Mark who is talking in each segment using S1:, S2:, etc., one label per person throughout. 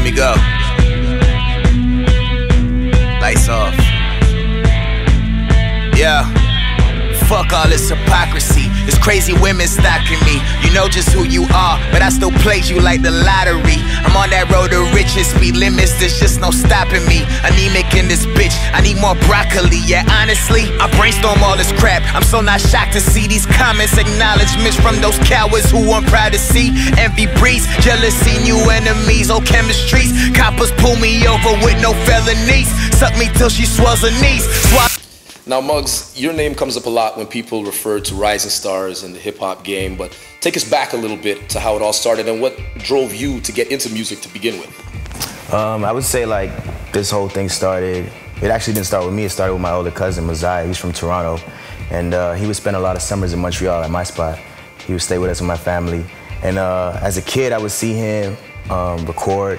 S1: let me go. Lights off. Yeah. Fuck all this hypocrisy. There's crazy women stalking me. You know just who you are, but I still plays you like the lottery. I'm on that road to riches, speed limits, there's just no stopping me. Anemic in this bitch, I need more broccoli. Yeah, honestly, I brainstorm all this crap. I'm so not shocked to see these comments, acknowledgements from those cowards who want privacy. Envy breeds, jealousy, new enemies, old chemistries. Coppers pull me over with no felonies. Suck me till she swells her knees.
S2: Now, muGz, your name comes up a lot when people refer to rising stars in the hip-hop game, but take us back a little bit to how it all started and what drove you to get into music to begin with.
S3: I would say like this whole thing started, it actually didn't start with me, it started with my older cousin, muGz. He's from Toronto, and he would spend a lot of summers in Montreal at my spot. He would stay with us and my family. And as a kid, I would see him record.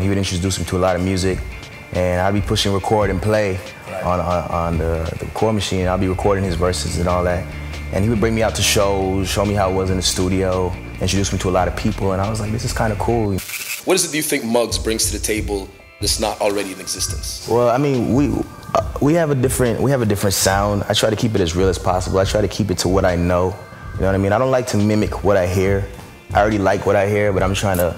S3: He would introduce me to a lot of music, and I'd be pushing record and play on the record machine. I'll be recording his verses and all that. And he would bring me out to shows, show me how it was in the studio, introduce me to a lot of people, and I was like, this is kind of cool.
S2: What is it do you think muGz brings to the table that's not already in existence?
S3: Well, I mean, we have a different sound. I try to keep it as real as possible. I try to keep it to what I know. You know what I mean? I don't like to mimic what I hear. I already like what I hear, but I'm trying to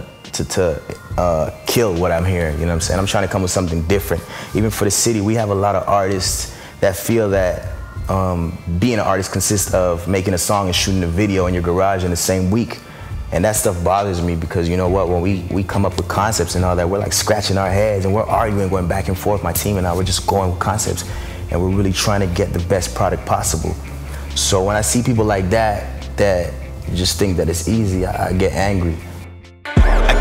S3: kill what I'm hearing, you know what I'm saying? I'm trying to come with something different. Even for the city, we have a lot of artists that feel that being an artist consists of making a song and shooting a video in your garage in the same week. And that stuff bothers me because, you know what, when we come up with concepts and all that, we're like scratching our heads and we're arguing, going back and forth. My team and I, we're just going with concepts and we're really trying to get the best product possible. So when I see people like that just think that it's easy, I get angry.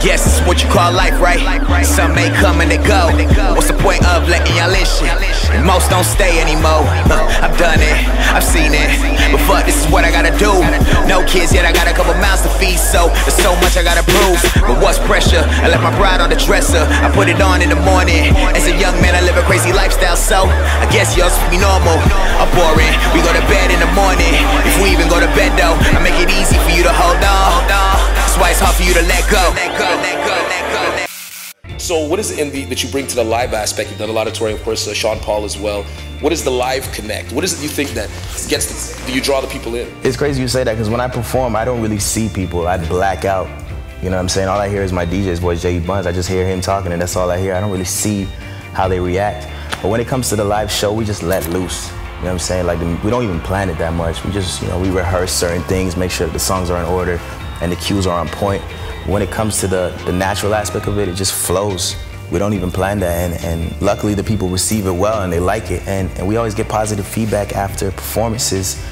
S1: Guess it's what you call life, right? Some may come and they go. What's the point of letting y'all in shit? Most don't stay anymore. I've done it, I've seen it, but fuck, this is what I gotta do. No kids yet, I got a couple mouths to feed, so there's so much I gotta prove. But what's pressure? I left my pride on the dresser. I put it on in the morning. As a young man, I live a crazy lifestyle, so I guess yours will be normal or boring. We go to bed in the morning. If we even go to bed though, I make it easy for you to hold on. That's why it's hard for you to let go.
S2: So what is it that you bring to the live aspect? You've done a lot of touring, of course, Sean Paul as well. What is the live connect? What is it you think that do you draw the people in?
S3: It's crazy you say that because when I perform, I don't really see people. I black out. You know what I'm saying? All I hear is my DJ's voice, J.E. Buns. I just hear him talking and that's all I hear. I don't really see how they react. But when it comes to the live show, we just let loose. You know what I'm saying? Like we don't even plan it that much. We just, you know, we rehearse certain things, make sure that the songs are in order and the cues are on point. When it comes to the natural aspect of it, it just flows. We don't even plan that, and luckily the people receive it well and they like it, and we always get positive feedback after performances.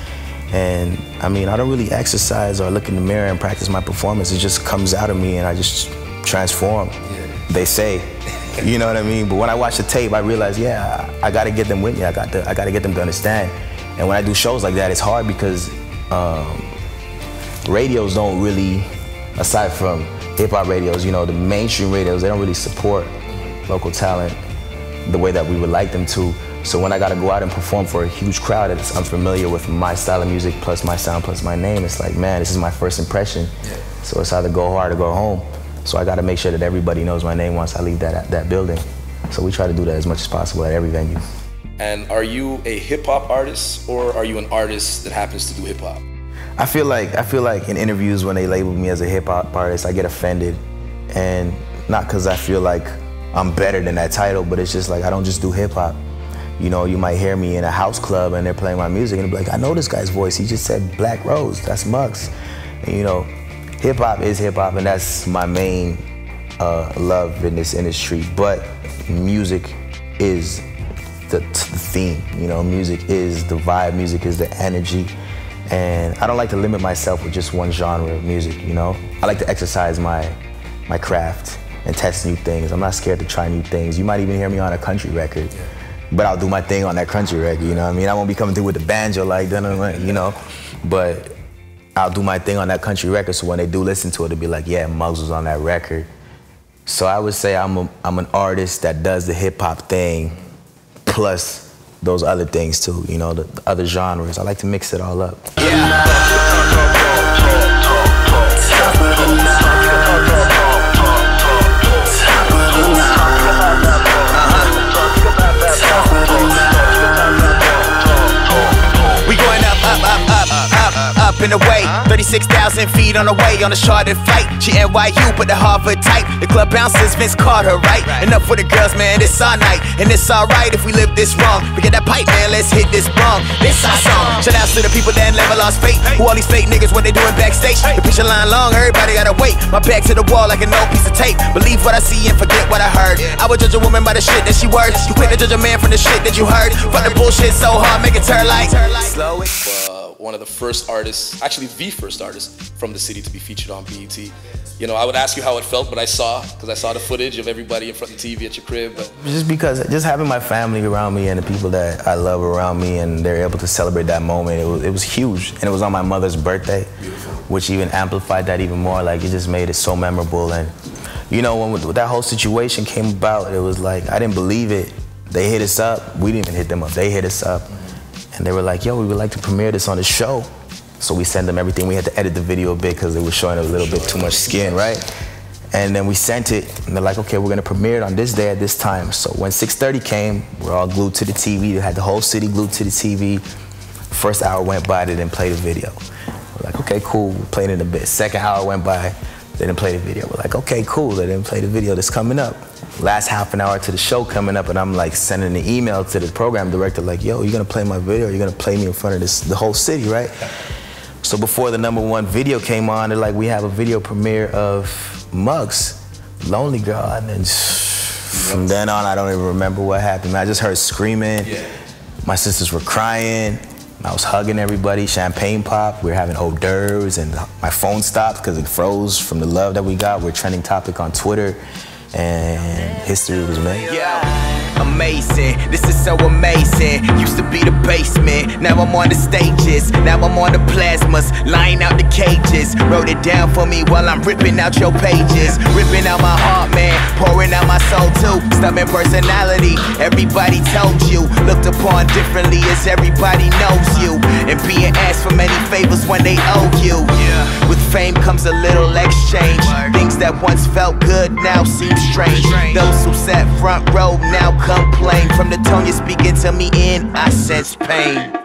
S3: And I mean, I don't really exercise or look in the mirror and practice my performance. It just comes out of me and I just transform, they say. You know what I mean? But when I watch the tape, I realize, yeah, I gotta get them with me. I gotta get them to understand. And when I do shows like that, it's hard because radios don't really, aside from hip-hop radios, you know, the mainstream radios, they don't really support local talent the way that we would like them to. So when I gotta go out and perform for a huge crowd that's unfamiliar with my style of music, plus my sound, plus my name, it's like, man, this is my first impression. So it's either go hard or go home. So I gotta make sure that everybody knows my name once I leave that building. So we try to do that as much as possible at every venue.
S2: And are you a hip-hop artist or are you an artist that happens to do hip-hop?
S3: I feel like in interviews when they label me as a hip-hop artist, I get offended. And not because I feel like I'm better than that title, but it's just like I don't just do hip-hop. You know, you might hear me in a house club and they're playing my music and they'll be like, I know this guy's voice, he just said Black Rose, that's muGz. And you know, hip-hop is hip-hop and that's my main love in this industry, but music is the theme, you know, music is the vibe, music is the energy. And I don't like to limit myself with just one genre of music, you know? I like to exercise my craft and test new things. I'm not scared to try new things. You might even hear me on a country record, but I'll do my thing on that country record, you know what I mean? I won't be coming through with the banjo like, you know? But I'll do my thing on that country record, so when they do listen to it, they'll be like, yeah, muGz was on that record. So I would say I'm an artist that does the hip-hop thing, plus those other things too, you know, the other genres. I like to mix it all up.
S1: slipping away. 36,000 feet on the way on a chartered flight. She NYU, but the Harvard type. The club bouncers, Vince Carter, right? Enough for the girls, man, it's our night. And it's alright if we live this wrong. We get that pipe, man, let's hit this bong. This our song. Shout out to the people that never lost faith. Who all these fake niggas, what they doing backstage? The picture line long, everybody gotta wait. My back to the wall like an old piece of tape. Believe what I see and forget what I heard. I would judge a woman by the shit that she worth. You quick to judge a man from the shit that you heard. Fuck the bullshit so hard, make it turn like slow it.
S2: One of the first artists, actually the first artist from the city to be featured on BET. You know, I would ask you how it felt, but I saw the footage of everybody in front of the TV at your crib. But
S3: Just having my family around me and the people that I love around me, and they're able to celebrate that moment, it was huge. And it was on my mother's birthday, which even amplified that even more. Like, it just made it so memorable. And you know, when that whole situation came about, it was like, I didn't believe it. They hit us up. We didn't even hit them up. They hit us up. And they were like, yo, we would like to premiere this on the show. So we sent them everything. We had to edit the video a bit because it was showing a little bit too much skin, right? And then we sent it, and they're like, okay, we're gonna premiere it on this day at this time. So when 6:30 came, we're all glued to the TV. They had the whole city glued to the TV. First hour went by, they didn't play the video. We're like, okay, cool, we played it in a bit. Second hour went by, they didn't play the video. We're like, okay, cool, they didn't play the video that's coming up. Last half an hour to the show coming up, and I'm like sending an email to the program director like, yo, you're gonna play my video, you're gonna play me in front of the whole city, right? So before the #1 video came on, they're like, we have a video premiere of muGz, Lonely Girl, and then from then on, I don't even remember what happened. I just heard screaming, my sisters were crying, I was hugging everybody, champagne pop, we were having hors d'oeuvres, and my phone stopped because it froze from the love that we got. We're a trending topic on Twitter, and history was made.
S1: Amazing, this is so amazing. Used to be the basement, now I'm on the stages. Now I'm on the plasmas, lying out the cages. Wrote it down for me while I'm ripping out your pages. Ripping out my heart, man, pouring out my soul too. Stubborn personality, everybody told you. Looked upon differently as everybody knows you. And being asked for many favors when they owe you. With fame comes a little exchange. Things that once felt good now seem strange. Those who sat front row now complain. From the tone you're speaking to me in, I sense pain.